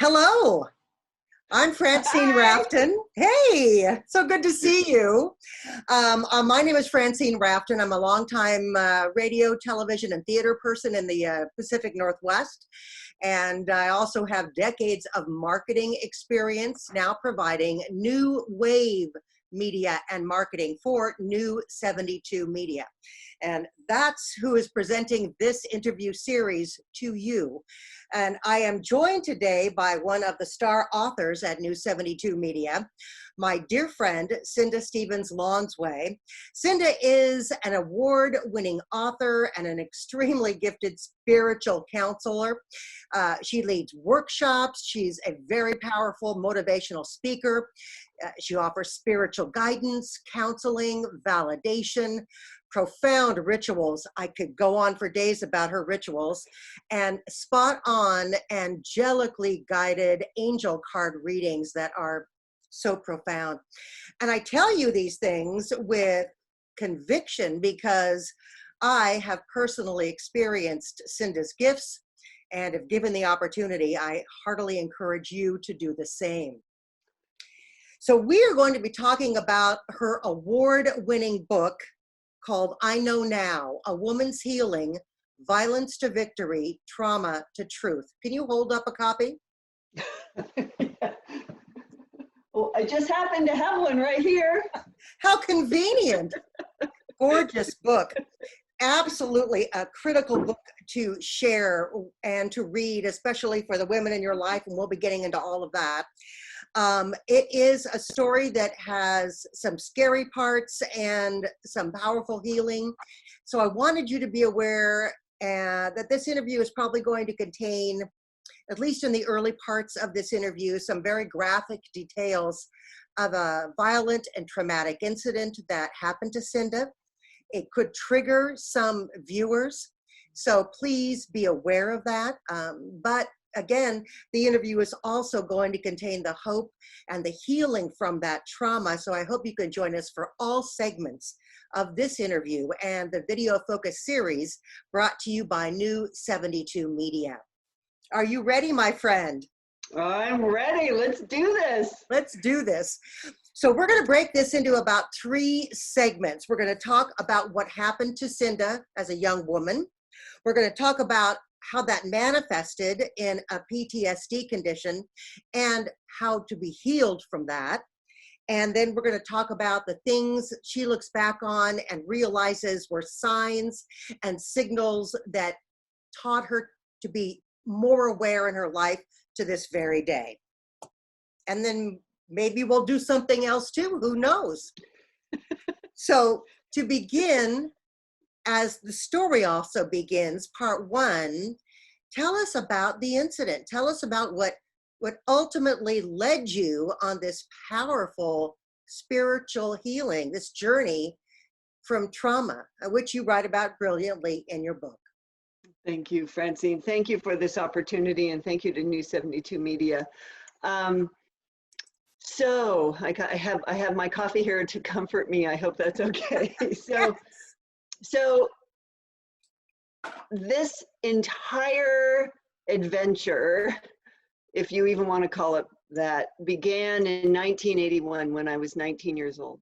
Hello, I'm Francine Hi. Raften. Hey, so good to see you. My name is Francine Raften. I'm a longtime radio, television, and theater person in the Pacific Northwest. And I also have decades of marketing experience now providing new wave media and marketing for New 72 Media. And that's who is presenting this interview series to you. And I am joined today by one of the star authors at New 72 Media, my dear friend, Cinda Stevens Lonsway. Cinda is an award-winning author and an extremely gifted spiritual counselor. She leads workshops. She's a very powerful motivational speaker. She offers spiritual guidance, counseling, validation, profound rituals. I could go on for days about her rituals, and spot on angelically guided angel card readings that are so profound. And I tell you these things with conviction because I have personally experienced Cinda's gifts, and if given the opportunity, I heartily encourage you to do the same. So we are going to be talking about her award-winning book called I Know Now, A Woman's Healing, Violence to Victory, Trauma to Truth. Can you hold up a copy? Well, I just happen to have one right here. How convenient. Gorgeous book. Absolutely a critical book to share and to read, especially for the women in your life, and we'll be getting into all of that. It is a story that has some scary parts and some powerful healing. So I wanted you to be aware that this interview is probably going to contain, at least in the early parts of this interview, some very graphic details of a violent and traumatic incident that happened to Cinda. It could trigger some viewers, so please be aware of that. But again, the interview is also going to contain the hope and the healing from that trauma. So I hope you can join us for all segments of this interview and the video focus series brought to you by New 72 Media. Are you ready, my friend? I'm ready. Let's do this. Let's do this. So we're going to break this into about 3 segments. We're going to talk about what happened to Cinda as a young woman. We're going to talk about how that manifested in a PTSD condition and how to be healed from that. And then we're going to talk about the things she looks back on and realizes were signs and signals that taught her to be more aware in her life to this very day. And then maybe we'll do something else too, who knows? So to begin, as the story also begins, part 1, tell us about the incident. Tell us about what ultimately led you on this powerful spiritual healing, this journey from trauma, which you write about brilliantly in your book. Thank you, Francine. Thank you for this opportunity, and thank you to New 72 Media. So I have my coffee here to comfort me. I hope that's okay. So this entire adventure, if you even want to call it that, began in 1981 when I was 19 years old.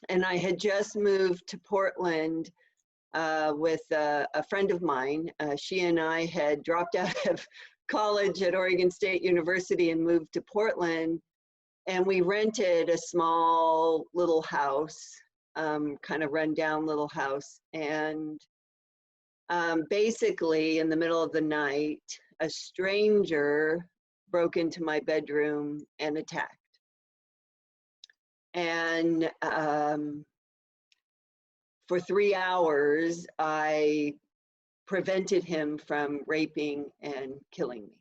And I had just moved to Portland with a friend of mine. She and I had dropped out of college at Oregon State University and moved to Portland. And we rented a small little house, kind of run down little house. And basically in the middle of the night, a stranger broke into my bedroom and attacked. And for 3 hours, I prevented him from raping and killing me.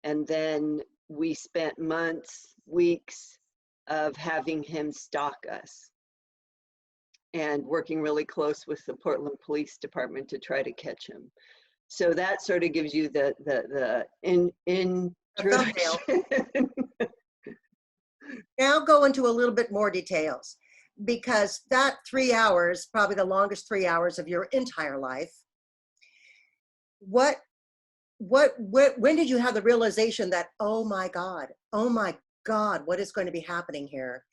And then we spent months, weeks of having him stalk us and working really close with the Portland Police Department to try to catch him. So that sort of gives you the introduction. Now go into a little bit more details, because that 3 hours, probably the longest 3 hours of your entire life, what when did you have the realization that, oh my God, what is going to be happening here?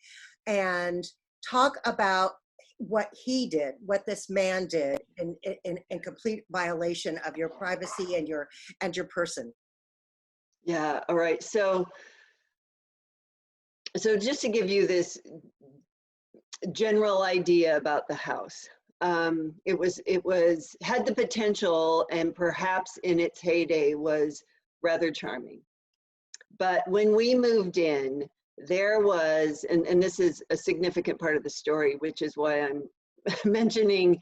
And talk about what he did, what this man did in complete violation of your privacy and your person. Yeah. All right. So just to give you this general idea about the house, it was had the potential, and perhaps in its heyday was rather charming. But when we moved in, there was, and this is a significant part of the story, which is why I'm mentioning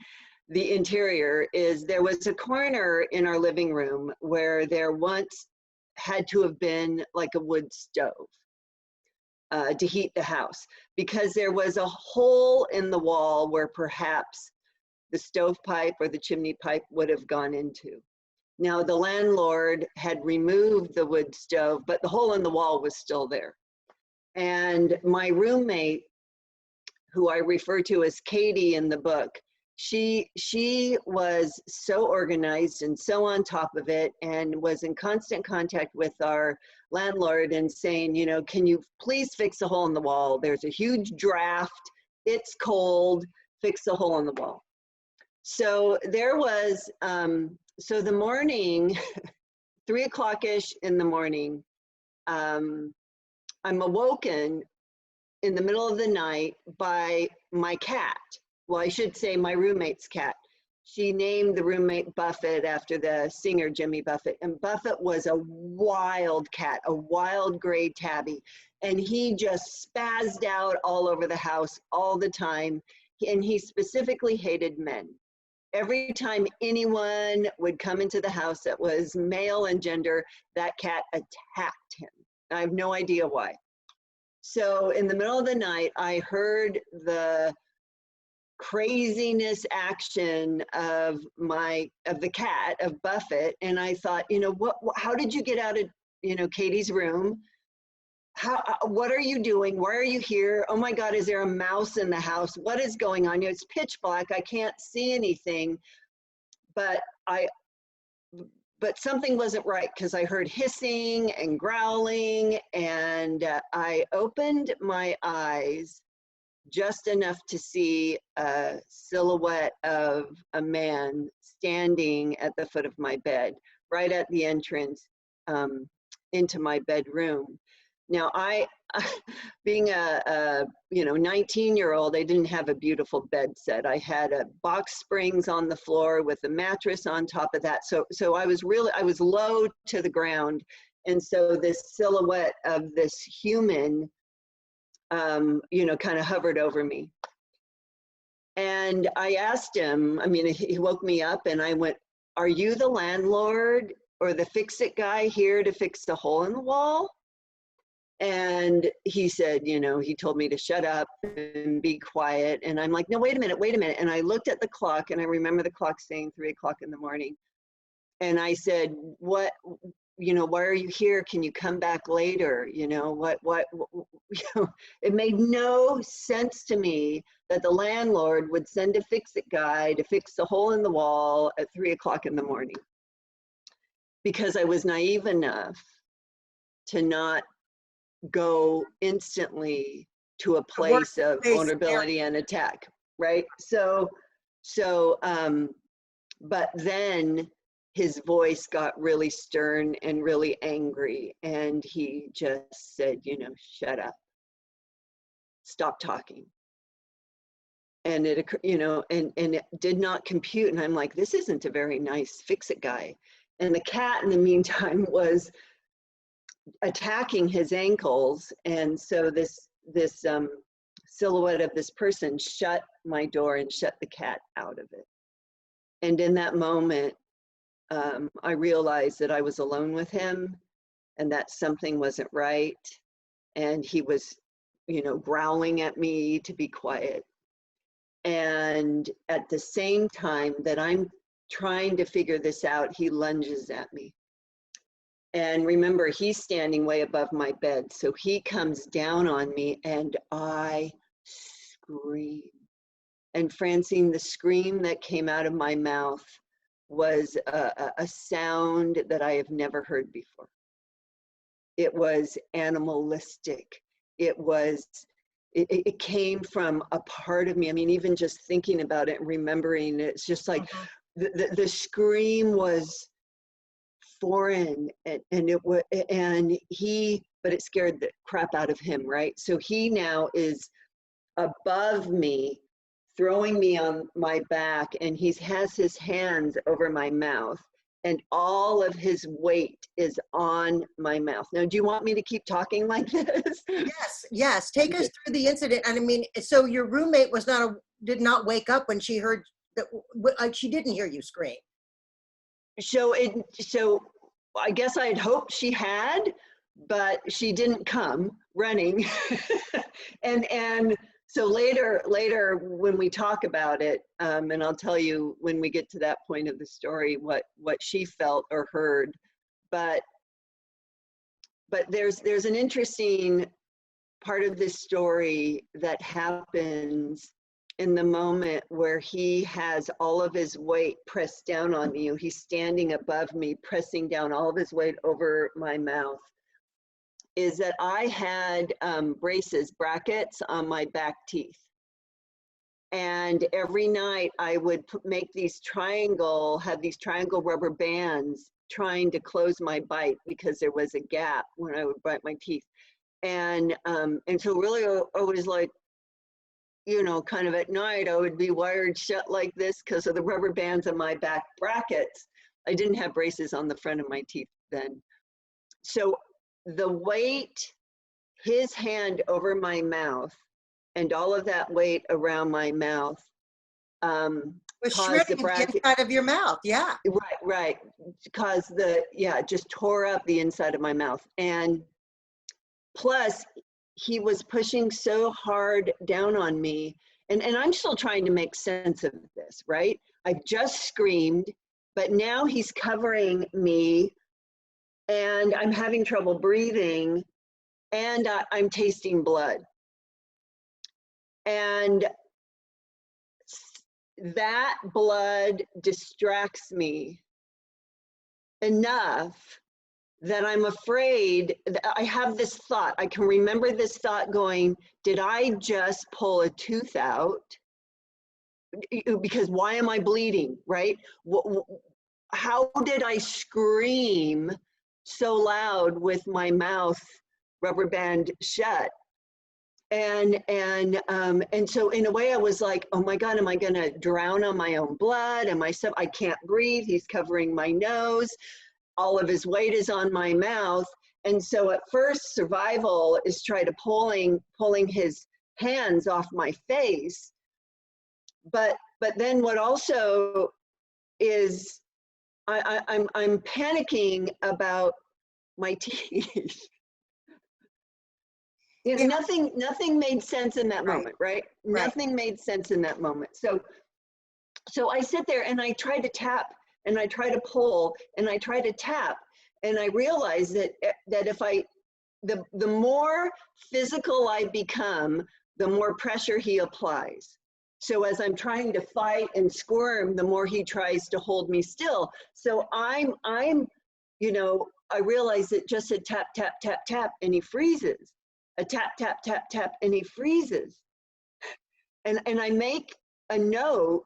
the interior, is there was a corner in our living room where there once had to have been like a wood stove to heat the house, because there was a hole in the wall where perhaps the stovepipe or the chimney pipe would have gone into. Now, the landlord had removed the wood stove, but the hole in the wall was still there. And my roommate, who I refer to as Katie in the book, she was so organized and so on top of it, and was in constant contact with our landlord and saying, you know, can you please fix a hole in the wall? There's a huge draft, it's cold, fix the hole in the wall. So there was, so the morning, 3 o'clock-ish in the morning, I'm awoken in the middle of the night by my cat. Well, I should say my roommate's cat. She named the roommate Buffett after the singer Jimmy Buffett. And Buffett was a wild cat, a wild gray tabby. And he just spazzed out all over the house all the time. And he specifically hated men. Every time anyone would come into the house that was male in gender, that cat attacked him. I have no idea why. So in the middle of the night, I heard the craziness action of the cat, of Buffett, and I thought, you know, how did you get out of, you know, Katie's room? What are you doing? Why are you here? Oh my God, is there a mouse in the house? What is going on? You know, it's pitch black. I can't see anything. But something wasn't right, because I heard hissing and growling, and I opened my eyes just enough to see a silhouette of a man standing at the foot of my bed, right at the entrance into my bedroom. Now, being a 19-year-old, I didn't have a beautiful bed set. I had a box springs on the floor with a mattress on top of that. So I was low to the ground. And so this silhouette of this human, kind of hovered over me. And I asked him, I mean, he woke me up, and I went, are you the landlord or the fix-it guy here to fix the hole in the wall? And he said, you know, he told me to shut up and be quiet. And I'm like, no, wait a minute. And I looked at the clock, and I remember the clock saying 3 o'clock in the morning. And I said, what, you know, why are you here? Can you come back later? You know, what, you know, it made no sense to me that the landlord would send a fix-it guy to fix the hole in the wall at 3 o'clock in the morning, because I was naive enough to not go instantly to a place of vulnerability and attack, right? But then his voice got really stern and really angry, and he just said, you know, shut up, stop talking. And it, you know, and it did not compute. And I'm like, this isn't a very nice fix-it guy. And the cat, in the meantime, was attacking his ankles, and so this silhouette of this person shut my door and shut the cat out of it. And in that moment, I realized that I was alone with him, and that something wasn't right, and he was, you know, growling at me to be quiet. And at the same time that I'm trying to figure this out, he lunges at me. And remember, he's standing way above my bed. So he comes down on me, and I scream. And Francine, the scream that came out of my mouth was a sound that I have never heard before. It was animalistic. It came from a part of me. I mean, even just thinking about it and remembering it, it's just like the scream was foreign, and it was, but it scared the crap out of him, right? So he now is above me, throwing me on my back, and he has his hands over my mouth, and all of his weight is on my mouth. Now, do you want me to keep talking like this? Yes, yes. Take us through the incident. And I mean, so your roommate did not wake up when she heard that, she didn't hear you scream. So I guess I'd hoped she had, but she didn't come running. and so later when we talk about it, and I'll tell you when we get to that point of the story what she felt or heard, but there's an interesting part of this story that happens in the moment where he has all of his weight pressed down on me. He's standing above me, pressing down all of his weight over my mouth. Is that I had brackets on my back teeth. And every night I would have these triangle rubber bands trying to close my bite because there was a gap when I would bite my teeth. And so really I was like, you know, kind of at night, I would be wired shut like this because of the rubber bands on my back brackets. I didn't have braces on the front of my teeth then. So the weight, his hand over my mouth, and all of that weight around my mouth Was caused the shredding bracket. the inside of your mouth, yeah. Right. Caused just tore up the inside of my mouth. And plus, he was pushing so hard down on me. And I'm still trying to make sense of this, right? I've just screamed, but now he's covering me and I'm having trouble breathing and I'm tasting blood. And that blood distracts me enough that I'm afraid. I have this thought, I can remember this thought going, did I just pull a tooth out? Because why am I bleeding, right? How did I scream so loud with my mouth rubber band shut? And so in a way I was like, oh my God, am I gonna drown on my own blood? I can't breathe, he's covering my nose. All of his weight is on my mouth. And so at first survival is try to pulling his hands off my face. But then what also is I'm panicking about my teeth. You know, nothing made sense in that moment, right? Nothing made sense in that moment. So I sit there and I try to tap and I try to pull and I try to tap, and I realize that if the more physical I become, the more pressure he applies. So as I'm trying to fight and squirm, the more he tries to hold me still. So I'm you know, I realize it just a tap, tap, tap, tap, and he freezes. A tap, tap, tap, tap, and he freezes. And I make a note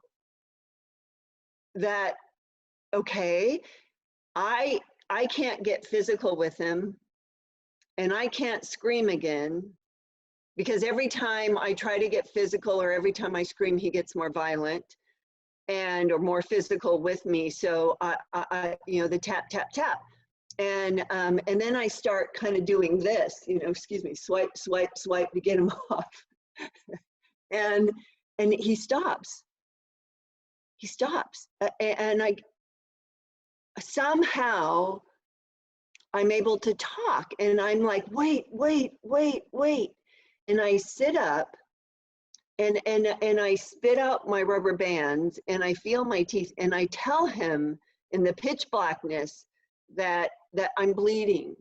that, okay, I can't get physical with him and I can't scream again, because every time I try to get physical or every time I scream, he gets more violent or more physical with me. So I you know, the tap, tap, tap. And then I start kind of doing this, you know, excuse me, swipe, swipe, swipe to get him off. and he stops. He stops. And somehow I'm able to talk, and I'm like, wait. And I sit up and I spit out my rubber bands and I feel my teeth and I tell him in the pitch blackness that I'm bleeding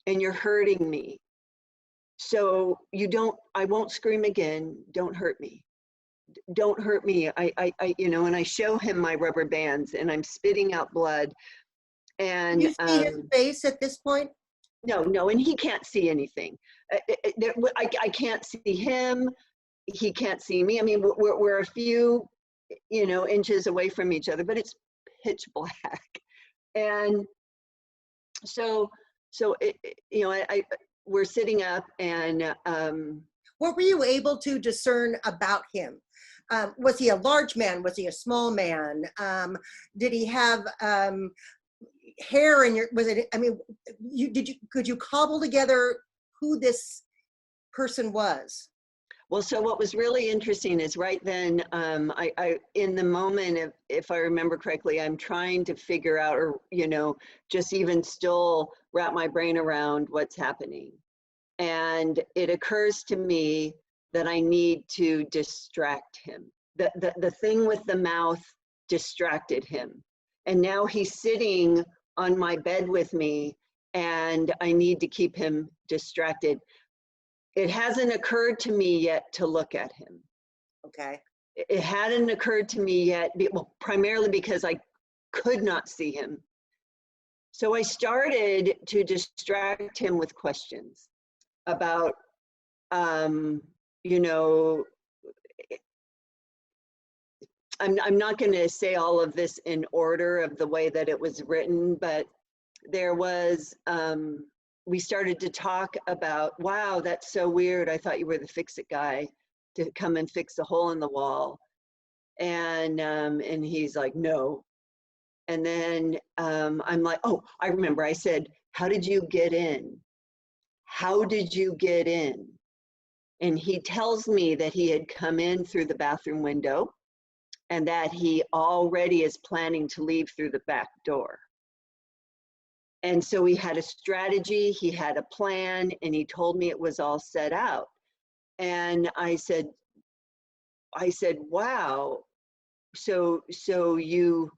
and you're hurting me. So I won't scream again, don't hurt me. don't hurt me. You know, and I show him my rubber bands and I'm spitting out blood. Can And you see his face at this point? no, and he can't see anything. I can't see him. He can't see me. I mean, we're a few, you know, inches away from each other, but it's pitch black. And so you know, we're sitting up, and what were you able to discern about him? Was he a large man? Was he a small man? Did he have hair in your, was it, I mean, could you cobble together who this person was? well, so what was really interesting is right then, I in the moment, if I remember correctly, I'm trying to figure out, or, you know, just even still wrap my brain around what's happening. And it occurs to me that I need to distract him. The thing with the mouth distracted him. And now he's sitting on my bed with me, and I need to keep him distracted. It hasn't occurred to me yet to look at him. Okay. It hadn't occurred to me yet, well, primarily because I could not see him. So I started to distract him with questions about, you know, I'm not going to say all of this in order of the way that it was written, but there was, we started to talk about, wow, that's so weird. I thought you were the fix-it guy to come and fix the hole in the wall. And he's like, no. And then I'm like, oh, I remember, I said, how did you get in? How did you get in? And he tells me that he had come in through the bathroom window and that he already is planning to leave through the back door. And so he had a strategy, he had a plan, and he told me it was all set out. And I said, wow, so you've,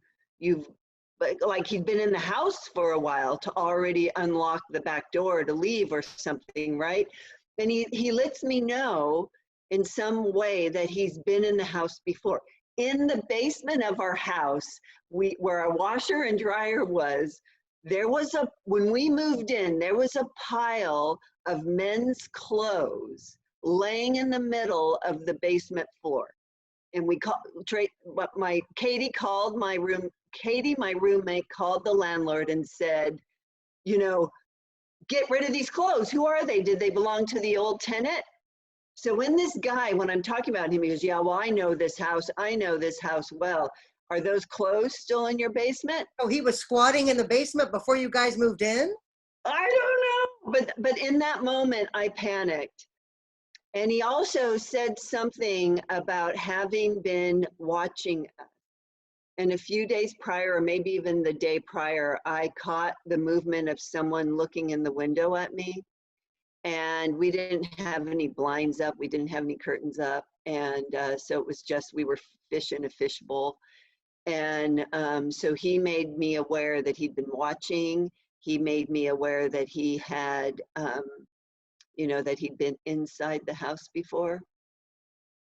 like he'd been in the house for a while to already unlock the back door to leave or something, right? And he lets me know in some way that he's been in the house before. In the basement of our house, where our washer and dryer was, there was when we moved in, there was a pile of men's clothes laying in the middle of the basement floor. And Katie, my roommate, called the landlord and said, you know, get rid of these clothes. Who are they? Did they belong to the old tenant? So when this guy, when I'm talking about him, he goes, yeah, well, I know this house well. Are those clothes still in your basement? Oh, he was squatting in the basement before you guys moved in? I don't know. But in that moment, I panicked. And he also said something about having been watching us. And a few days prior, or maybe even the day prior, I caught the movement of someone looking in the window at me. And we didn't have any blinds up. We didn't have any curtains up. And so it was just, we were fish in a fishbowl. And so he made me aware that he'd been watching. He made me aware that he had, you know, that he'd been inside the house before.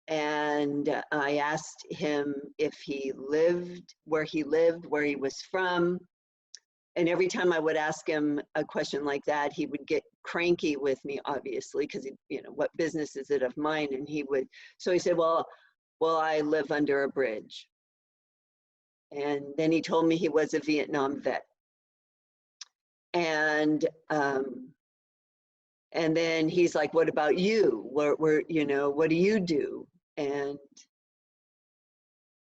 And I asked him if he lived, where he was from. And every time I would ask him a question like that, he would get cranky with me, obviously, because, you know, what business is it of mine? And so he said, well, I live under a bridge. And then he told me he was a Vietnam vet. And then he's like, what about you? Where, you know, what do you do? And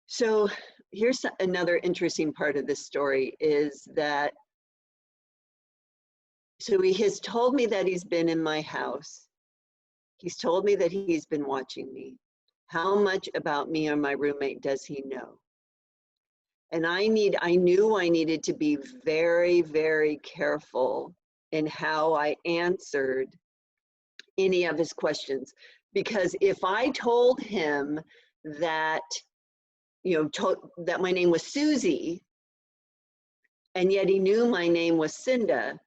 so here's another interesting part of this story is that, so he has told me that he's been in my house. He's told me that he's been watching me. How much about me or my roommate does he know? And I knew I needed to be very, very careful in how I answered any of his questions. Because if I told him that, you know, that my name was Susie, and yet he knew my name was Cinda,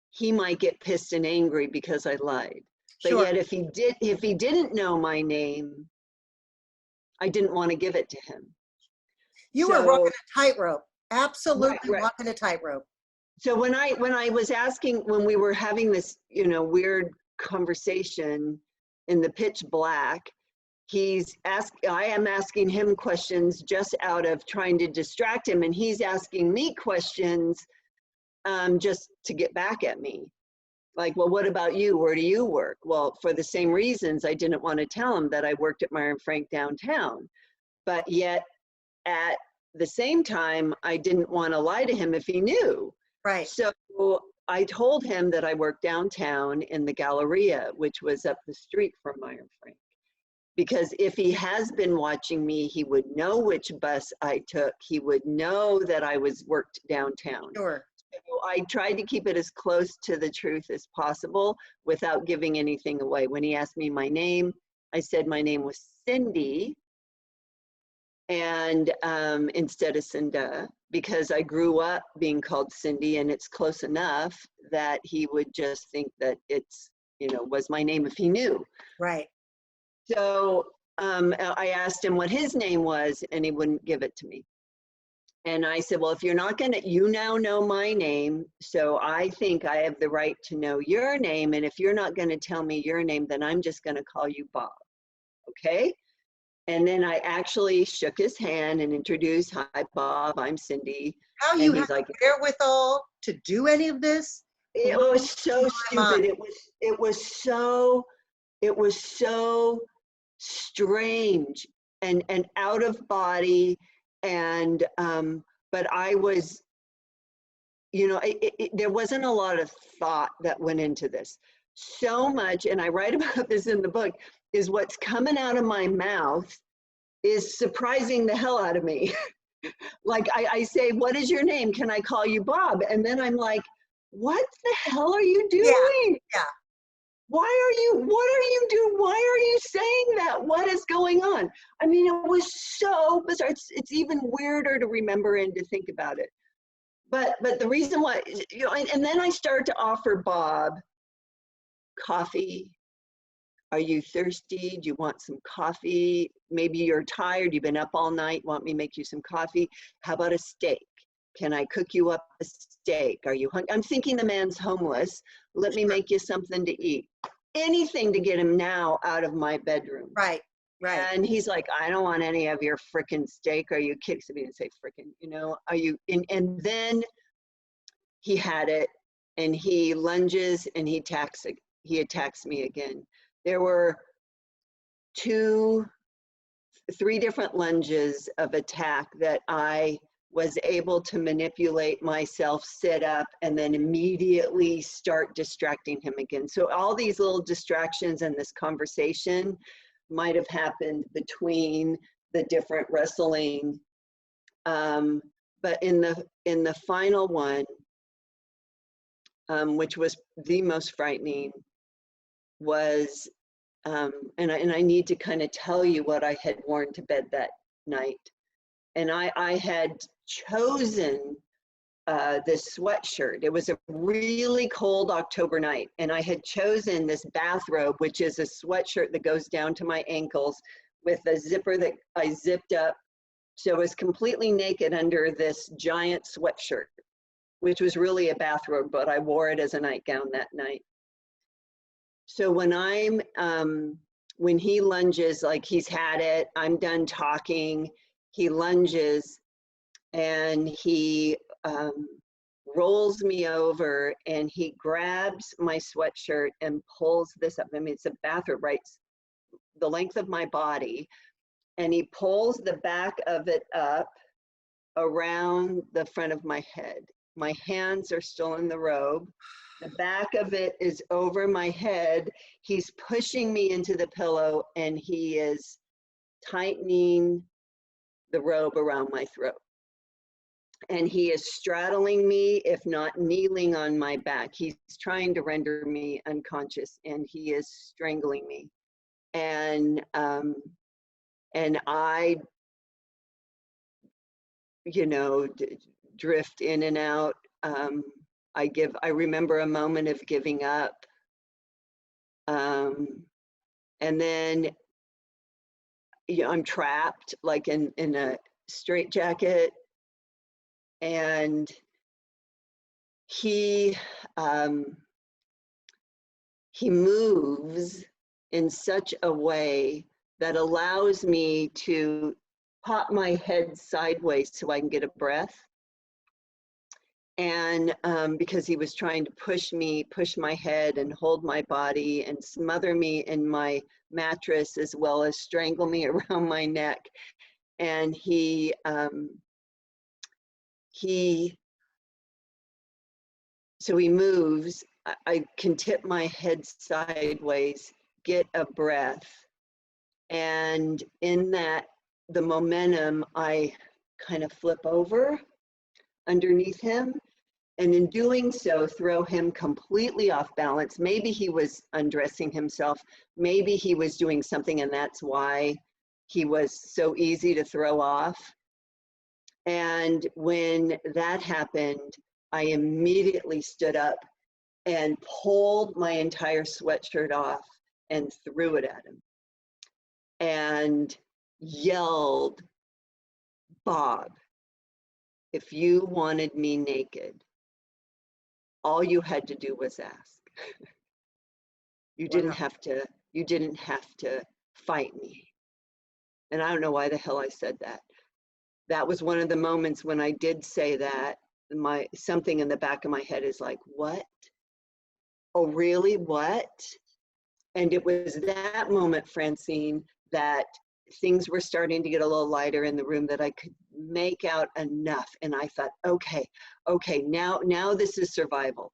he might get pissed and angry because I lied. But Sure. yet if he didn't know my name, I didn't want to give it to him. You were walking a tightrope. Absolutely Right. walking a tightrope. So when I was asking, when we were having this, weird conversation in the pitch black, I am asking him questions just out of trying to distract him, and he's asking me questions just to get back at me. Like, well, what about you? Where do you work? Well, for the same reasons, I didn't want to tell him that I worked at Meyer and Frank downtown. But yet, at the same time, I didn't want to lie to him if he knew. Right. So I told him that I worked downtown in the Galleria, which was up the street from Meyer and Frank. Because if he has been watching me, he would know which bus I took. He would know that I worked downtown. Sure. So I tried to keep it as close to the truth as possible without giving anything away. When he asked me my name, I said my name was Cindy, and instead of Cinda, because I grew up being called Cindy, and it's close enough that he would just think that it's, was my name if he knew. Right. So I asked him what his name was, and he wouldn't give it to me. And I said, well, if you're not you now know my name, so I think I have the right to know your name. And if you're not going to tell me your name, then I'm just going to call you Bob. Okay? And then I actually shook his hand and introduced, hi, Bob, I'm Cindy. How you have the wherewithal to do any of this? It was so stupid. It was so strange and out of body. And but I was, there wasn't a lot of thought that went into this. So much, and I write about this in the book, is what's coming out of my mouth is surprising the hell out of me. Like I say, what is your name? Can I call you Bob? And then I'm like, what the hell are you doing? Yeah. What are you doing? Why are you saying that? What is going on? I mean, it was so bizarre. It's even weirder to remember and to think about it. But the reason why, and then I started to offer Bob coffee. Are you thirsty? Do you want some coffee? Maybe you're tired. You've been up all night. Want me to make you some coffee? How about a steak? Can I cook you up a steak? Are you hungry? I'm thinking the man's homeless. Let me make you something to eat. Anything to get him now out of my bedroom. Right. And he's like, I don't want any of your frickin' steak. Are you kidding? So he didn't say frickin', are you? And then he had it, and he lunges and he attacks me again. There were 3 different lunges of attack that I was able to manipulate myself, sit up, and then immediately start distracting him again. So all these little distractions and this conversation might have happened between the different wrestling. But in the final one, which was the most frightening, was, and I need to kind of tell you what I had worn to bed that night. And I had chosen this sweatshirt. It was a really cold October night, and I had chosen this bathrobe, which is a sweatshirt that goes down to my ankles with a zipper that I zipped up. So I was completely naked under this giant sweatshirt, which was really a bathrobe, but I wore it as a nightgown that night. So when he lunges, like he's had it, I'm done talking, he lunges and he rolls me over and he grabs my sweatshirt and pulls this up. I mean, it's a bathrobe, right? The length of my body. And he pulls the back of it up around the front of my head. My hands are still in the robe. The back of it is over my head. He's pushing me into the pillow and he is tightening the robe around my throat. And he is straddling me, if not kneeling on my back. He's trying to render me unconscious and he is strangling me. And I, drift in and out. I remember a moment of giving up. And then I'm trapped like in a straitjacket, and he moves in such a way that allows me to pop my head sideways so I can get a breath. And because he was trying to push my head and hold my body and smother me in my mattress, as well as strangle me around my neck. And so he moves. I can tip my head sideways, get a breath. And in that, the momentum, I kind of flip over underneath him. And in doing so, throw him completely off balance. Maybe he was undressing himself. Maybe he was doing something, and that's why he was so easy to throw off. And when that happened, I immediately stood up and pulled my entire sweatshirt off and threw it at him and yelled, "Bob, if you wanted me naked, all you had to do was ask. You didn't have to fight me." And I don't know why the hell I said that. That was one of the moments when I did say that, something in the back of my head is like, what? Oh, really? What? And it was that moment, Francine, that things were starting to get a little lighter in the room, that I could make out enough. And I thought, okay, now this is survival.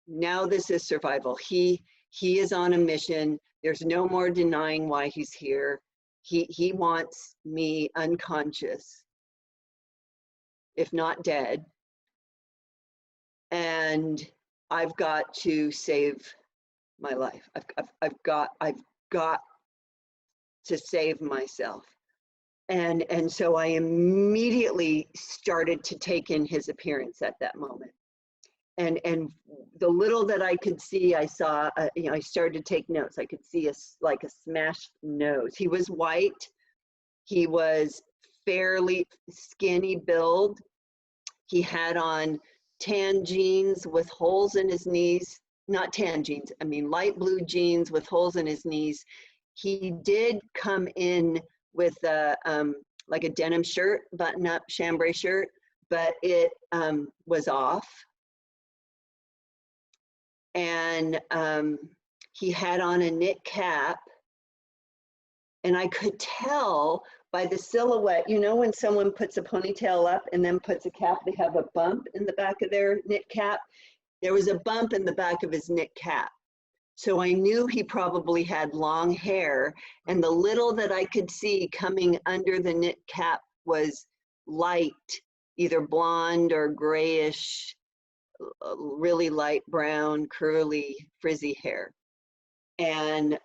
Now this is survival. He is on a mission. There's no more denying why he's here. He wants me unconscious, if not dead. And I've got to save my life. I've got to save myself. And so I immediately started to take in his appearance at that moment. And the little that I could see, I saw, I started to take notes. I could see like a smashed nose. He was white. He was fairly skinny build. He had on tan jeans with holes in his knees. Not tan jeans, I mean light blue jeans with holes in his knees. He did come in with like a denim shirt, button-up chambray shirt, but it was off. And he had on a knit cap, and I could tell by the silhouette, when someone puts a ponytail up and then puts a cap, they have a bump in the back of their knit cap. There was a bump in the back of his knit cap. So I knew he probably had long hair, and the little that I could see coming under the knit cap was light, either blonde or grayish, really light brown, curly, frizzy hair. And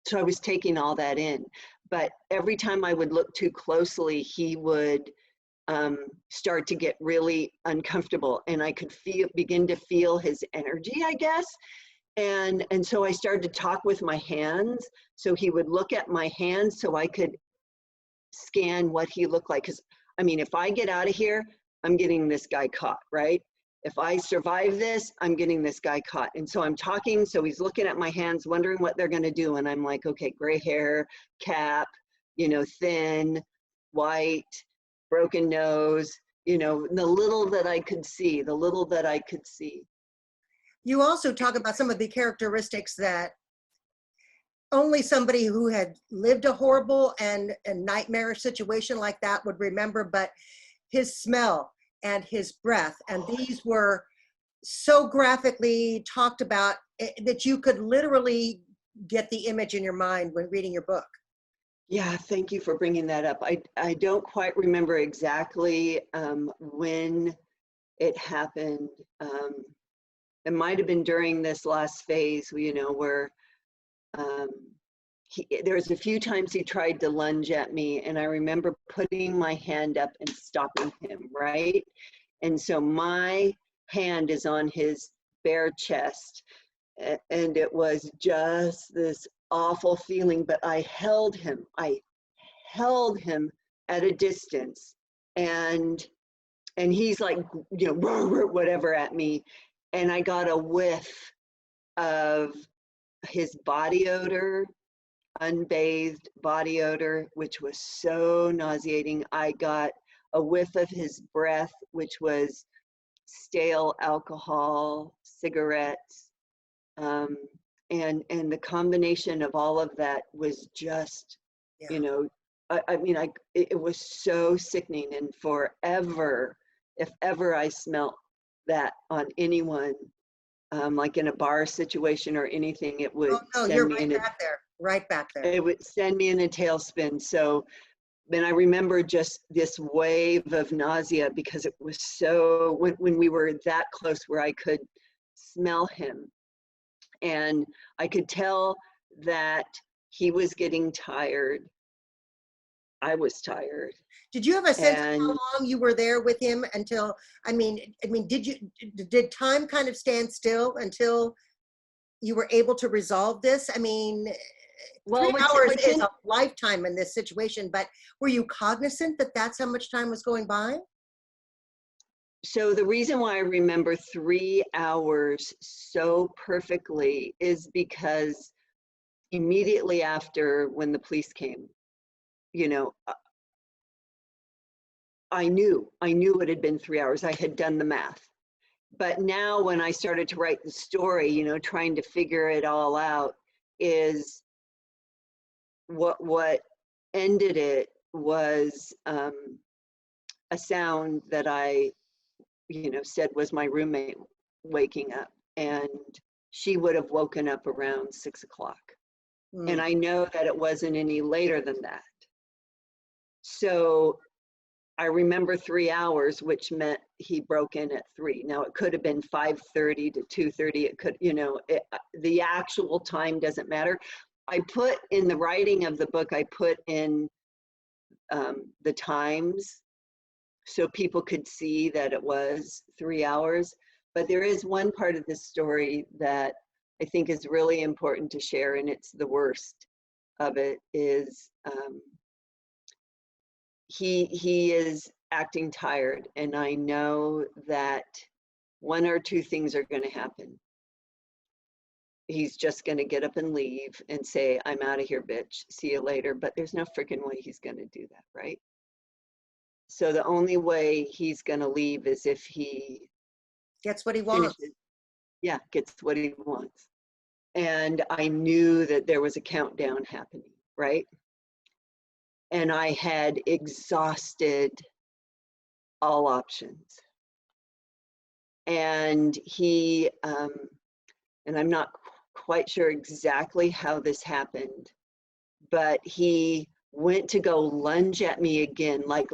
so I was taking all that in. But every time I would look too closely, he would start to get really uncomfortable, and I could begin to feel his energy, I guess. And so I started to talk with my hands. So he would look at my hands so I could scan what he looked like. Because, I mean, if I get out of here, I'm getting this guy caught, right? If I survive this, I'm getting this guy caught. And so I'm talking, so he's looking at my hands, wondering what they're gonna do. And I'm like, okay, gray hair, cap, thin, white, broken nose, the little that I could see, You also talk about some of the characteristics that only somebody who had lived a horrible and a nightmarish situation like that would remember, but his smell and his breath. And these were so graphically talked about that you could literally get the image in your mind when reading your book. Yeah, thank you for bringing that up. I don't quite remember exactly when it happened. It might have been during this last phase, where there's a few times he tried to lunge at me, and I remember putting my hand up and stopping him, right? And so my hand is on his bare chest, and it was just this awful feeling, but I held him. I held him at a distance, and he's like, you know, whatever at me, and I got a whiff of his body odor, unbathed body odor, which was so nauseating. I got a whiff of his breath, which was stale alcohol, cigarettes, and the combination of all of that was just, Yeah. you know, I mean, it was so sickening. And forever, if ever I smelt that on anyone, like in a bar situation or anything, it would Oh no, send you're me right in a, back there. Right back there. it would send me in a tailspin. So then I remember just this wave of nausea because it was so, when we were that close where I could smell him, and I could tell that he was getting tired. I was tired. Did you have a sense of how And long you were there with him until, did time kind of stand still until you were able to resolve this? I mean, well, 3 hours what's is in, a lifetime in this situation, but were you cognizant that that's how much time was going by? so the reason why I remember 3 hours so perfectly is because immediately after, when the police came, you know, I knew it had been 3 hours. I had done the math. But now when I started to write the story, you know, trying to figure it all out, is what ended it was a sound that I, you know, said was my roommate waking up, and she would have woken up around 6 o'clock. Hmm. And I know that it wasn't any later than that. So I remember 3 hours, which meant he broke in at 3. Now it could have been 5:30 to 2:30. It could, you know, the actual time doesn't matter. I put in the writing of the book, I put in the times so people could see that it was 3 hours. But there is one part of this story that I think is really important to share, and it's the worst of it, is he is acting tired, and I know that one or two things are going to happen. He's just going to get up and leave and say, "I'm out of here, bitch. See you later." But there's no freaking way he's going to do that, right? So the only way he's going to leave is if he Gets what he wants. finishes, yeah, gets what he wants. And I knew that there was a countdown happening, right? And I had exhausted all options. And he, and I'm not quite sure exactly how this happened, but he went to go lunge at me again, like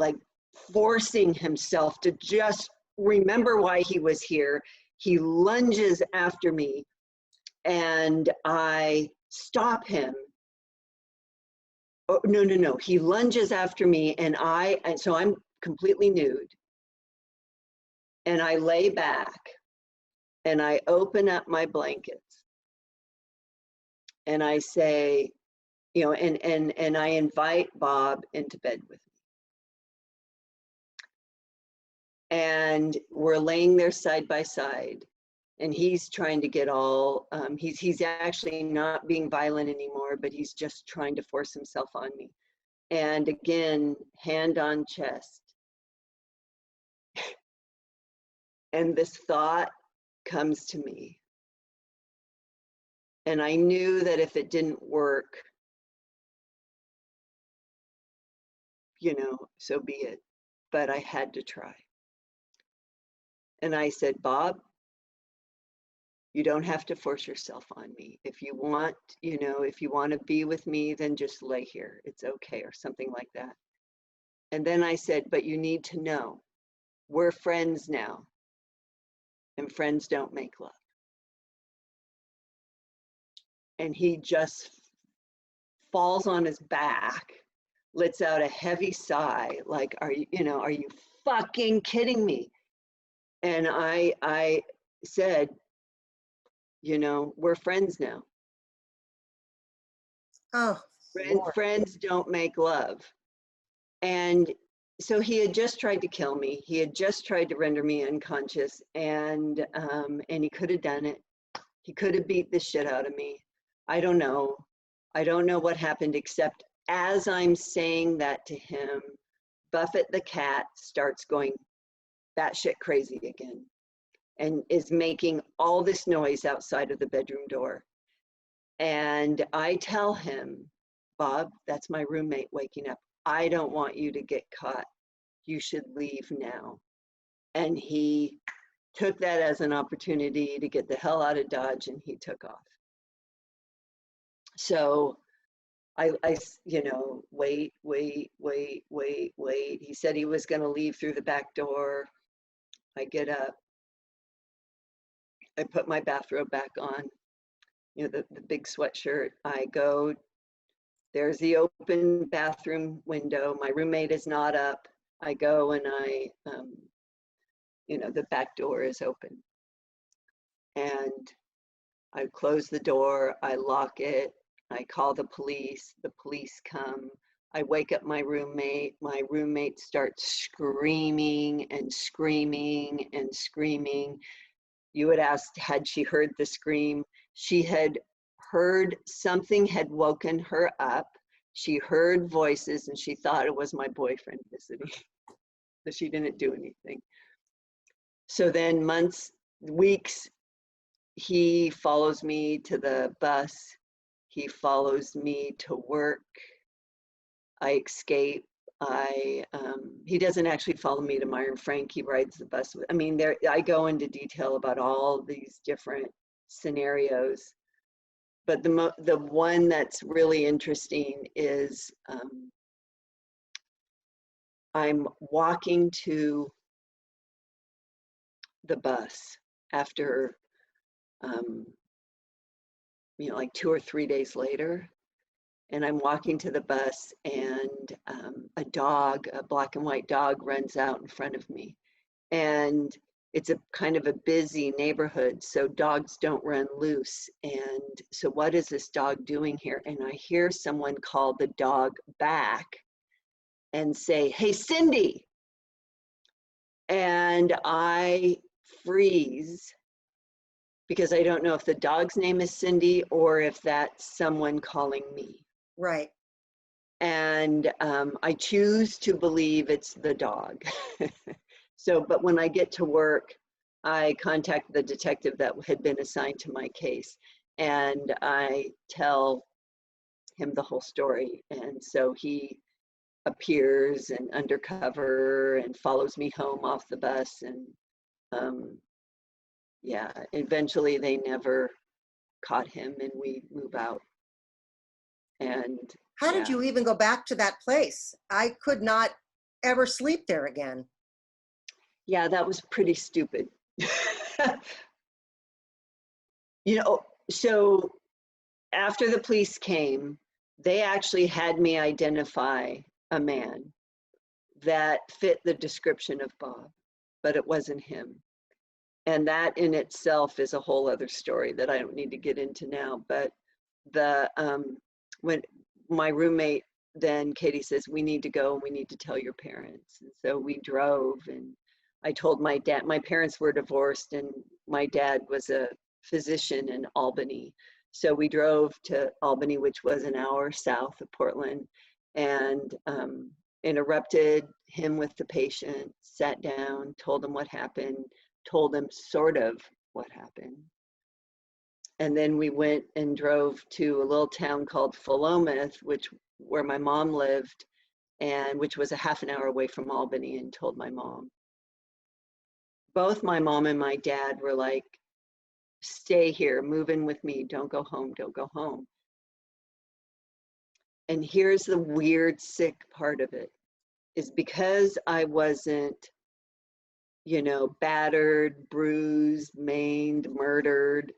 forcing himself to just remember why he was here. He lunges after me, and I stop him. Oh, no, no, no. He lunges after me, and so I'm completely nude, and I lay back, and I open up my blankets, and I say, you know, and I invite Bob into bed with me. And we're laying there side by side, and he's trying to get all, he's actually not being violent anymore, but he's just trying to force himself on me. And again, hand on chest. And this thought comes to me. And I knew that if it didn't work, you know, so be it. But I had to try. And I said, "Bob, you don't have to force yourself on me. If you want, you know, if you want to be with me, then just lay here. It's okay," or something like that. And then I said, "But you need to know, we're friends now, and friends don't make love." And he just falls on his back, lets out a heavy sigh, like, are you fucking kidding me? And I said, "You know, we're friends now." Oh, Lord. Friends don't make love. And so he had just tried to kill me. He had just tried to render me unconscious, and he could have done it. He could have beat the shit out of me. I don't know. I don't know what happened, except as I'm saying that to him, Buffett the cat starts going batshit crazy again and is making all this noise outside of the bedroom door. And I tell him, Bob, that's my roommate waking up. I don't want you to get caught. You should leave now. And he took that as an opportunity to get the hell out of Dodge, and he took off. So I wait. He said he was going to leave through the back door. I get up. I put my bathrobe back on, the big sweatshirt. I go, there's the open bathroom window. My roommate is not up. I go and the back door is open. And I close the door, I lock it, I call the police come. I wake up my roommate starts screaming and screaming and screaming. You had asked, had she heard the scream? She had heard something had woken her up. She heard voices and she thought it was my boyfriend visiting, but she didn't do anything. So then weeks, he follows me to the bus. He follows me to work. I escape. He doesn't actually follow me to Meyer and Frank. He rides the bus. I go into detail about all these different scenarios. But the one that's really interesting is I'm walking to the bus after like 2 or 3 days later, and I'm walking to the bus, and a black and white dog runs out in front of me. And it's a kind of a busy neighborhood, so dogs don't run loose. And so what is this dog doing here? And I hear someone call the dog back and say, "Hey, Cindy." And I freeze, because I don't know if the dog's name is Cindy or if that's someone calling me. Right. And I choose to believe it's the dog. But when I get to work, I contact the detective that had been assigned to my case, and I tell him the whole story. And so he appears and undercover and follows me home off the bus. And eventually they never caught him, and we move out. And how did you even go back to that place? I could not ever sleep there again. Yeah, that was pretty stupid. So after the police came, they actually had me identify a man that fit the description of Bob, but it wasn't him. And that in itself is a whole other story that I don't need to get into now. But when my roommate, then Katie says, "We need to go and we need to tell your parents." And so we drove, and I told my dad. My parents were divorced, and my dad was a physician in Albany. So we drove to Albany, which was an hour south of Portland, and interrupted him with the patient, sat down, told him what happened, told him sort of what happened. And then we went and drove to a little town called Philomath, where my mom lived, and which was a half an hour away from Albany, and told my mom. Both my mom and my dad were like, "Stay here, move in with me, don't go home, don't go home." And here's the weird, sick part of it, is because I wasn't, battered, bruised, maimed, murdered,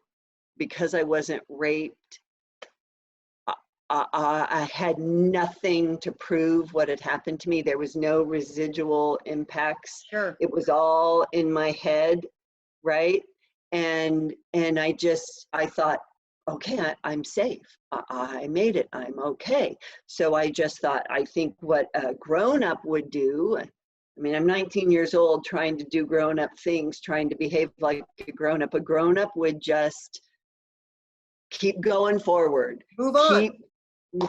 because I wasn't raped, I had nothing to prove what had happened to me. There was no residual impacts. Sure. It was all in my head, right? And I thought, okay, I'm safe. I made it. I'm okay. So I just thought, I think what a grown-up would do, I mean, I'm 19 years old trying to do grown-up things, trying to behave like a grown-up. A grown-up would just keep going forward, Move on.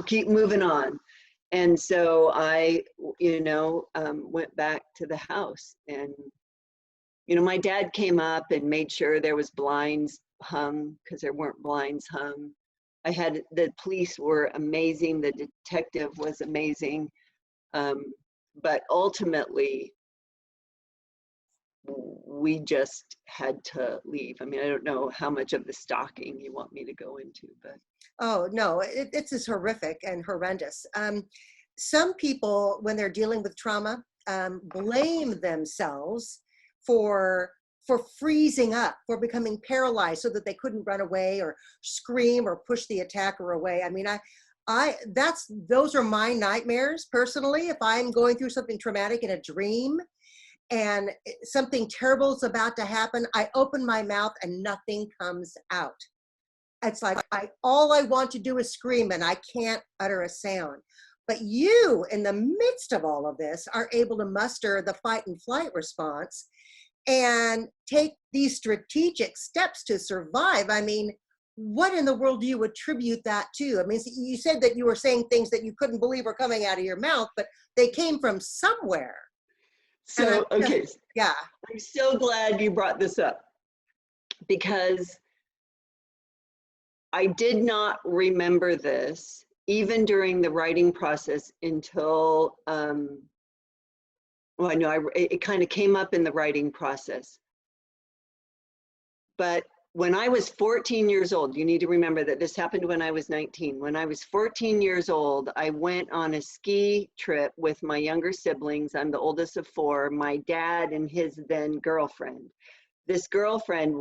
keep moving on. And so I, went back to the house, and, my dad came up and made sure there was blinds hung, because there weren't blinds hung. The police were amazing. The detective was amazing. But ultimately, we just had to leave. I mean, I don't know how much of the stalking you want me to go into, but. Oh, no, it's as horrific and horrendous. Some people, when they're dealing with trauma, blame themselves for freezing up, for becoming paralyzed so that they couldn't run away or scream or push the attacker away. I mean, those are my nightmares personally. If I'm going through something traumatic in a dream and something terrible is about to happen, I open my mouth and nothing comes out. It's like all I want to do is scream and I can't utter a sound. But you, in the midst of all of this, are able to muster the fight and flight response and take these strategic steps to survive. I mean, what in the world do you attribute that to? I mean, you said that you were saying things that you couldn't believe were coming out of your mouth, but they came from somewhere. So, okay. Yeah. I'm so glad you brought this up, because I did not remember this even during the writing process until, well, I know it kind of came up in the writing process. But when I was 14 years old, you need to remember that this happened when I was 19. When I was 14 years old, I went on a ski trip with my younger siblings. I'm the oldest of four, my dad and his then girlfriend. This girlfriend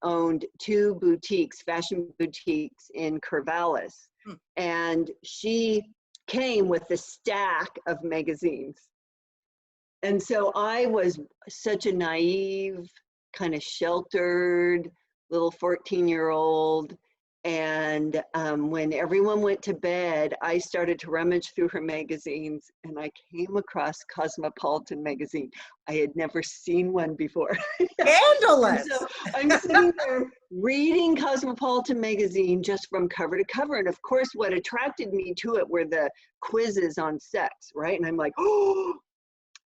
owned two boutiques, fashion boutiques in Corvallis. And she came with a stack of magazines. And so I was such a naive, kind of sheltered little 14-year-old. And when everyone went to bed, I started to rummage through her magazines, and I came across Cosmopolitan magazine. I had never seen one before. Scandalous. So I'm sitting there reading Cosmopolitan magazine just from cover to cover. And of course, what attracted me to it were the quizzes on sex, right? And I'm like, oh.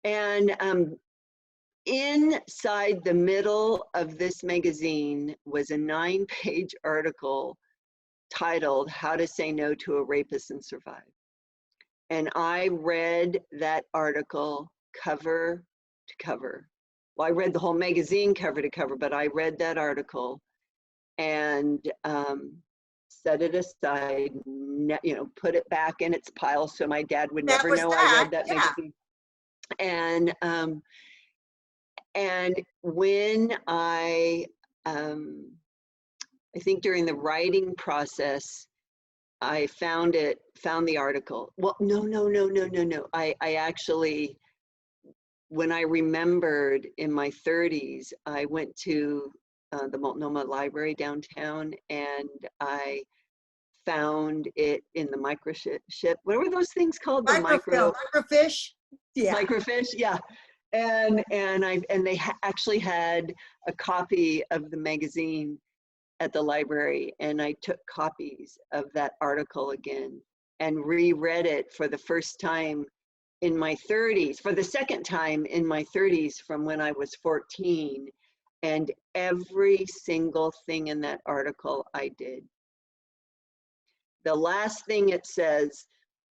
And inside the middle of this magazine was a 9-page article titled "How to Say No to a Rapist and Survive." And I read that article cover to cover. Well, I read the whole magazine cover to cover, but I read that article and set it aside, put it back in its pile so my dad would never know I read that magazine. And when I think during the writing process, I found the article. Well, no. I actually, when I remembered in my 30s, I went to the Multnomah Library downtown, and I found it in the microchip. What were those things called? Microfiche. Yeah. Microfiche, yeah. And they actually had a copy of the magazine at the library, and I took copies of that article again and reread it for the first time in my 30s, for the second time in my 30s from when I was 14. And every single thing in that article I did. The last thing it says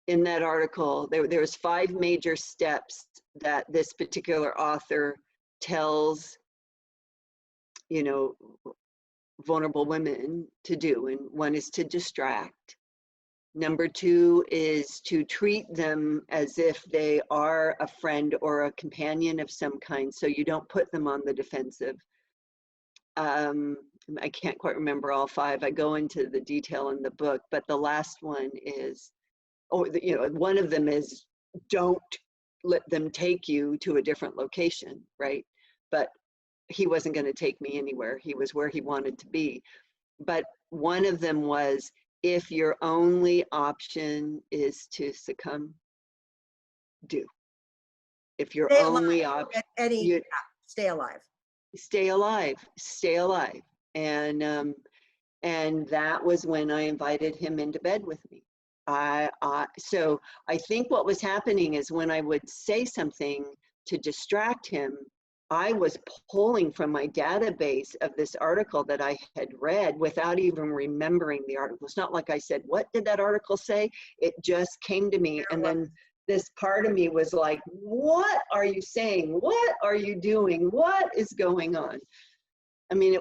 in that article, there's 5 major steps that this particular author tells, vulnerable women to do. And one is to distract. Number 2 is to treat them as if they are a friend or a companion of some kind, so you don't put them on the defensive. I can't quite remember all 5. I go into the detail in the book, but the last one is, one of them is, don't let them take you to a different location, right? But he wasn't going to take me anywhere. He was where he wanted to be. but one of them was, if your only option is to succumb, do. If your Stay only alive. option, Yeah, you stay alive. stay alive, stay alive. And that was when I invited him into bed with me. So I think what was happening is when I would say something to distract him, I was pulling from my database of this article that I had read without even remembering the article. It's not like I said, what did that article say? It just came to me. And then this part of me was like, what are you saying? What are you doing? What is going on? I mean,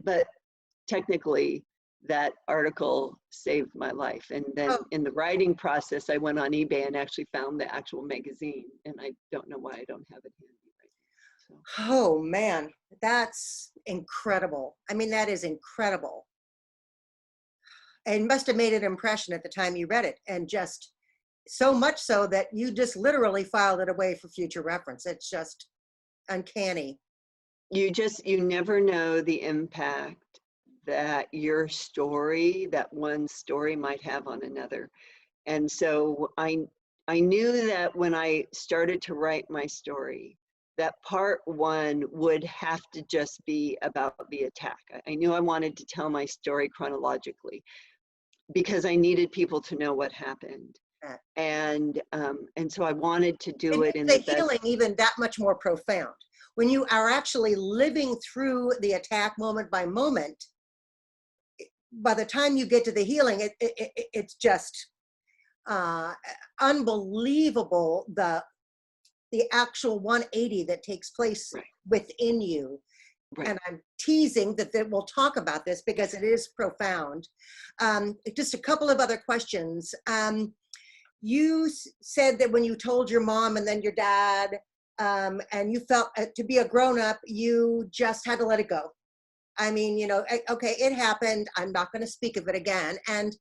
but technically that article saved my life. And then in the writing process, I went on eBay and actually found the actual magazine, and I don't know why I don't have it handy right now. So. Oh man, that's incredible. I mean, that is incredible. And must have made an impression at the time you read it, and just so much so that you just literally filed it away for future reference. It's just uncanny. You never know the impact that your story, that one story might have on another. And so I knew that when I started to write my story, that part one would have to just be about the attack. I knew I wanted to tell my story chronologically because I needed people to know what happened. And so I wanted to do it in the best. Healing even that much more profound. When you are actually living through the attack moment by moment, by the time you get to the healing, it's just unbelievable, the actual 180 that takes place within you. And I'm teasing that we'll talk about this because it is profound. Just a couple of other questions. You said that when you told your mom and then your dad, and you felt to be a grown-up, you just had to let it go. I mean, you know, okay, it happened. I'm not going to speak of it again. And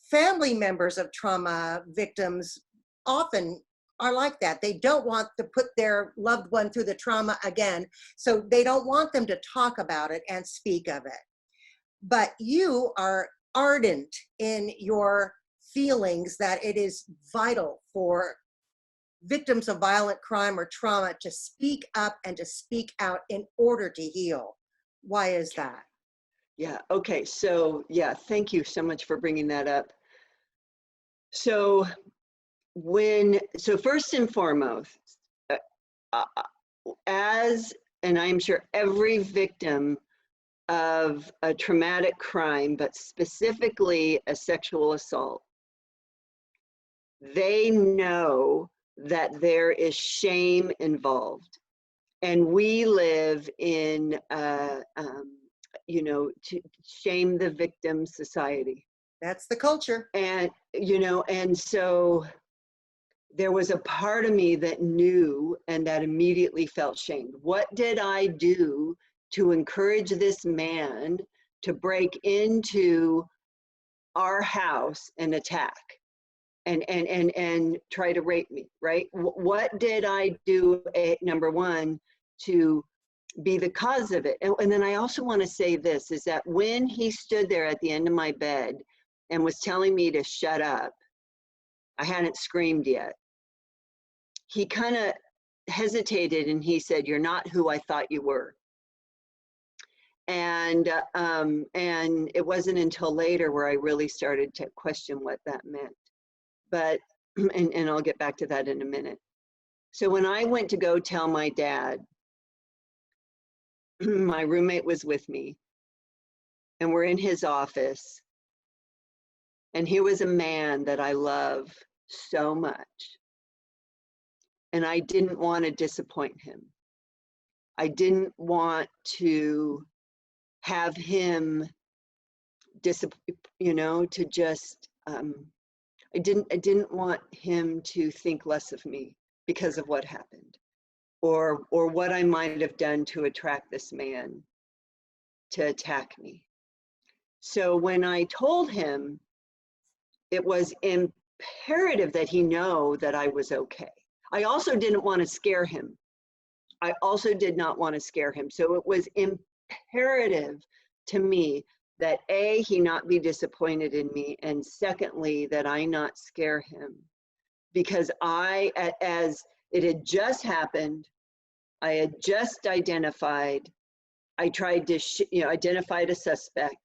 family members of trauma victims often are like that. They don't want to put their loved one through the trauma again, so they don't want them to talk about it and speak of it. But you are ardent in your feelings that it is vital for victims of violent crime or trauma to speak up and to speak out in order to heal. Why is that? Yeah, okay, so yeah, thank you so much for bringing that up. So first and foremost, and I'm sure every victim of a traumatic crime, but specifically a sexual assault, they know that there is shame involved. And we live in, you know, to shame the victim society. That's the culture. And, you know, and so there was a part of me that knew and that immediately felt shamed. What did I do to encourage this man to break into our house and attack and try to rape me, right? What did I do, number one, to be the cause of it? And then I also want to say this, is that when he stood there at the end of my bed and was telling me to shut up, I hadn't screamed yet. He kind of hesitated and he said, "You're not who I thought you were." And it wasn't until later where I really started to question what that meant. But, and I'll get back to that in a minute. So when I went to go tell my dad, my roommate was with me, and we're in his office, and he was a man that I love so much, and I didn't want to disappoint him. I didn't want to have him you know, to just, I didn't want him to think less of me because of what happened, or what I might have done to attract this man to attack me. So when I told him, it was imperative that he know that I was okay. I also didn't want to scare him. I also did not want to scare him. So it was imperative to me that A, he not be disappointed in me, and secondly, that I not scare him. Because as it had just happened, I had just identified, I tried to, identified a suspect.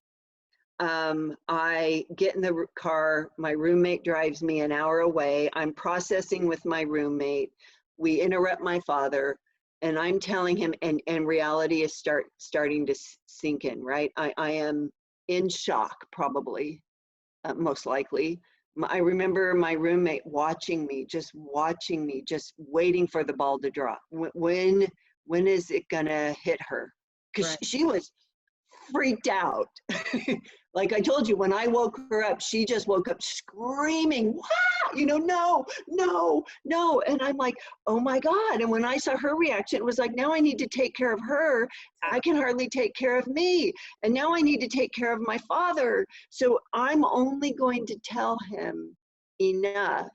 I get in the car, my roommate drives me an hour away. I'm processing with my roommate. We interrupt my father, and I'm telling him, and reality is starting to sink in, right? I am in shock, probably, most likely. I remember my roommate watching me, just waiting for the ball to drop. When is it gonna hit her? Because she was freaked out. Like I told you, when I woke her up, she just woke up screaming, wow, no. And I'm like, oh my God. And when I saw her reaction, it was like, now I need to take care of her. I can hardly take care of me. And now I need to take care of my father. So I'm only going to tell him enough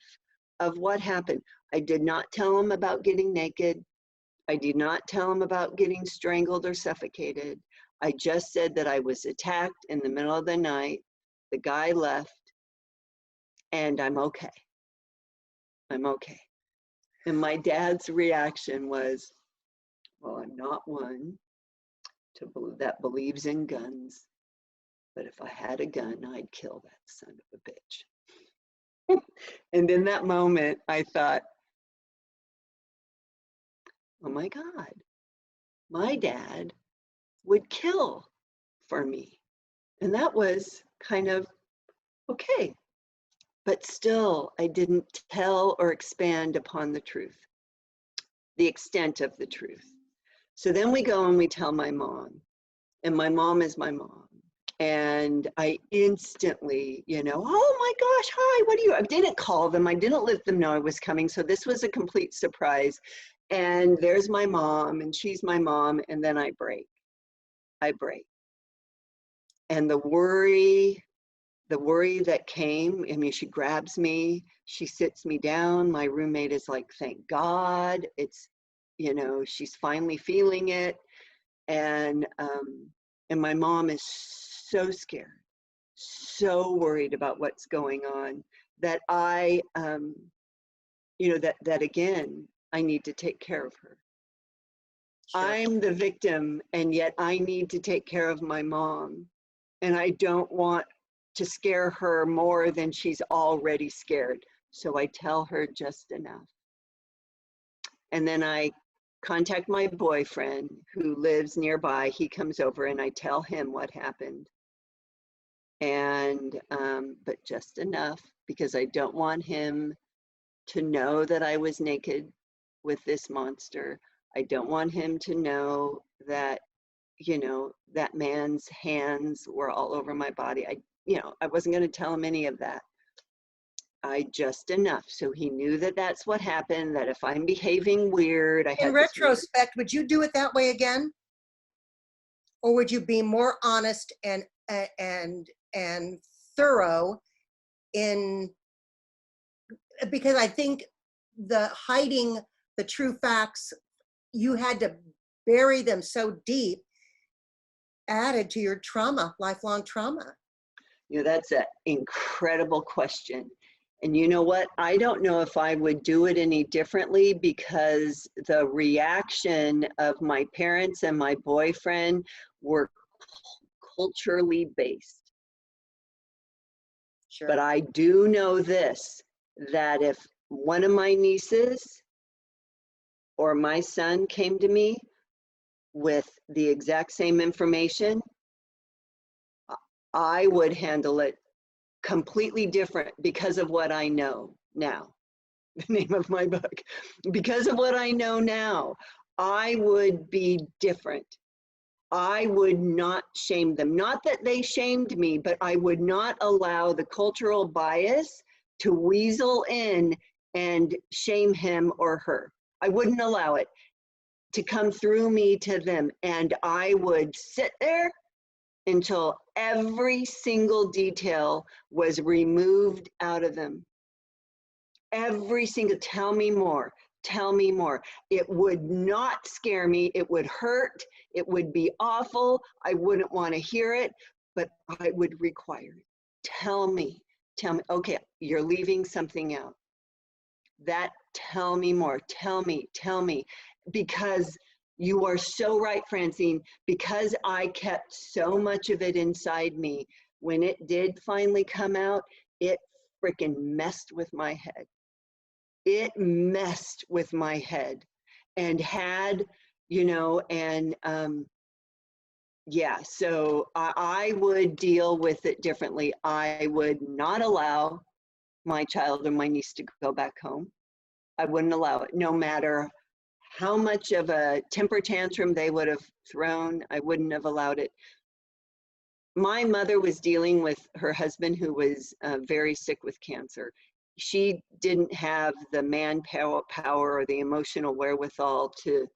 of what happened. I did not tell him about getting naked. I did not tell him about getting strangled or suffocated. I just said that I was attacked in the middle of the night. The guy left, and I'm okay. I'm okay. And my dad's reaction was, well, I'm not one that believes in guns, but if I had a gun, I'd kill that son of a bitch. And in that moment, I thought, oh my God, my dad would kill for me. And that was kind of okay. But still, I didn't tell or expand upon the truth, the extent of the truth. So then we go and we tell my mom, and my mom is my mom. And I instantly, oh my gosh, hi, what are you? I didn't call them. I didn't let them know I was coming. So this was a complete surprise. And there's my mom, and she's my mom. And then I break. And the worry that came, I mean, she grabs me, she sits me down. My roommate is like, thank God, it's, she's finally feeling it. And my mom is so scared, so worried about what's going on that I, that again, I need to take care of her. Sure. I'm the victim, and yet I need to take care of my mom. And I don't want to scare her more than she's already scared. So I tell her just enough. And then I contact my boyfriend who lives nearby. He comes over and I tell him what happened. And, but just enough, because I don't want him to know that I was naked with this monster. I don't want him to know that, that man's hands were all over my body. I wasn't going to tell him any of that. Just enough. So he knew that that's what happened, that if I'm behaving weird, in retrospect, would you do it that way again? Or would you be more honest and thorough in, because I think the hiding the true facts, you had to bury them so deep, added to your trauma, lifelong trauma? That's an incredible question. And you know what? I don't know if I would do it any differently, because the reaction of my parents and my boyfriend were culturally based. Sure. But I do know this, that if one of my nieces or my son came to me with the exact same information, I would handle it completely different because of what I know now. The name of my book. Because of what I know now, I would be different. I would not shame them. Not that they shamed me, but I would not allow the cultural bias to weasel in and shame him or her. I wouldn't allow it to come through me to them. And I would sit there until every single detail was removed out of them. Every single, tell me more, Tell me more. It would not scare me. It would hurt. It would be awful. I wouldn't want to hear it, but I would require it. Tell me. Tell me. Okay, you're leaving something out. That, tell me more. Tell me. Tell me. Because you are so right, Francine. Because I kept so much of it inside me, when it did finally come out, it freaking messed with my head. It messed with my head and had, you know, and yeah, so I would deal with it differently. I would not allow my child or my niece to go back home. I wouldn't allow it, no matter how much of a temper tantrum they would have thrown. I wouldn't have allowed it. My mother was dealing with her husband, who was very sick with cancer. She didn't have the manpower or the emotional wherewithal to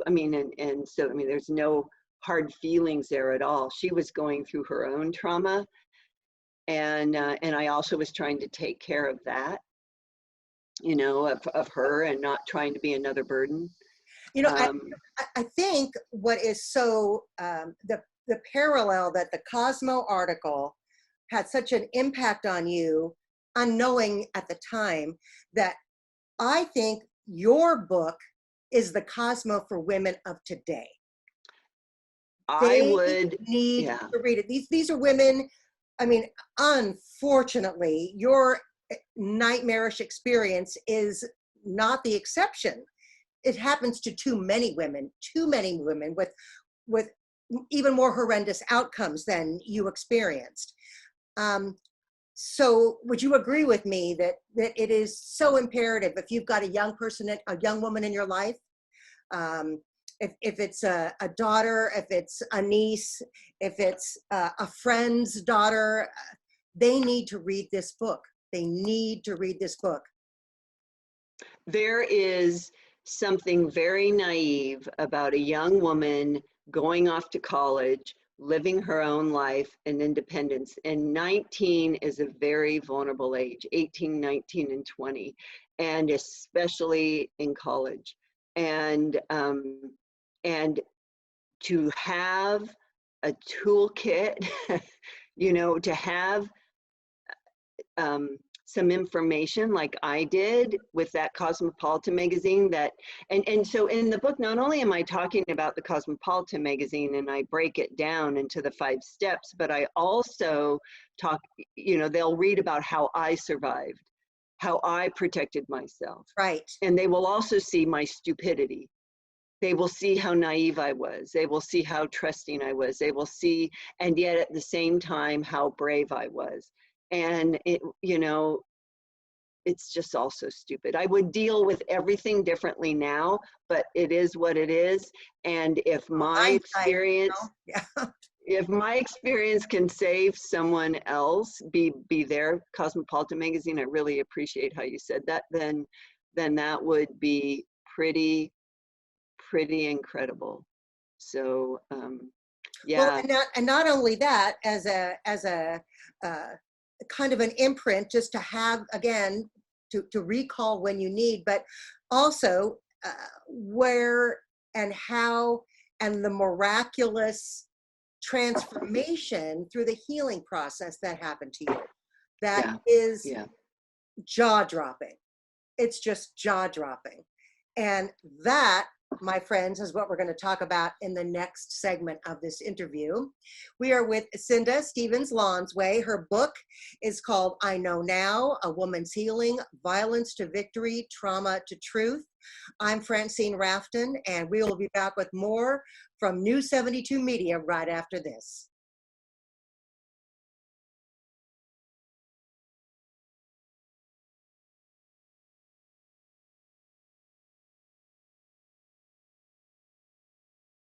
I mean, and so, I mean, there's no hard feelings there at all. She was going through her own trauma, and I also was trying to take care of that, you know, of her, and not trying to be another burden. You know, I think what is so, the parallel that the Cosmo article had such an impact on you, unknowing at the time, that I think your book is the Cosmo for women of today. I would need to read it. These are women, I mean, unfortunately, your nightmarish experience is not the exception. It happens to too many women with even more horrendous outcomes than you experienced. So would you agree with me that it is so imperative, if you've got a young person, a young woman in your life, if it's a daughter, if it's a niece, if it's a friend's daughter, they need to read this book. They need to read this book. There is something very naive about a young woman going off to college, living her own life and independence. And 19 is a very vulnerable age, 18, 19, and 20, and especially in college. And to have a toolkit, you know, to have some information like I did with that Cosmopolitan magazine, that, and so in the book, not only am I talking about the Cosmopolitan magazine and I break it down into the 5 steps, but I also talk, you know, they'll read about how I survived, how I protected myself. Right. And they will also see my stupidity. They will see how naive I was. They will see how trusting I was. They will see, and yet at the same time, how brave I was. And it, you know, it's just also stupid. I would deal with everything differently now, but it is what it is. And if my experience, if my experience can save someone else, be their Cosmopolitan magazine, I really appreciate how you said that, then that would be pretty incredible. So yeah. Well, and not only that, as a kind of an imprint, just to have, again, to recall when you need, but also where and how, and the miraculous transformation through the healing process that happened to you. That is jaw-dropping. It's just jaw-dropping. And that, my friends, is what we're going to talk about in the next segment of this interview. We are with Cinda Stevens Lonsway. Her book is called I Know Now, A Woman's Healing, Violence to Victory, Trauma to Truth. I'm Francine Raften, and we will be back with more from New 72 Media right after this.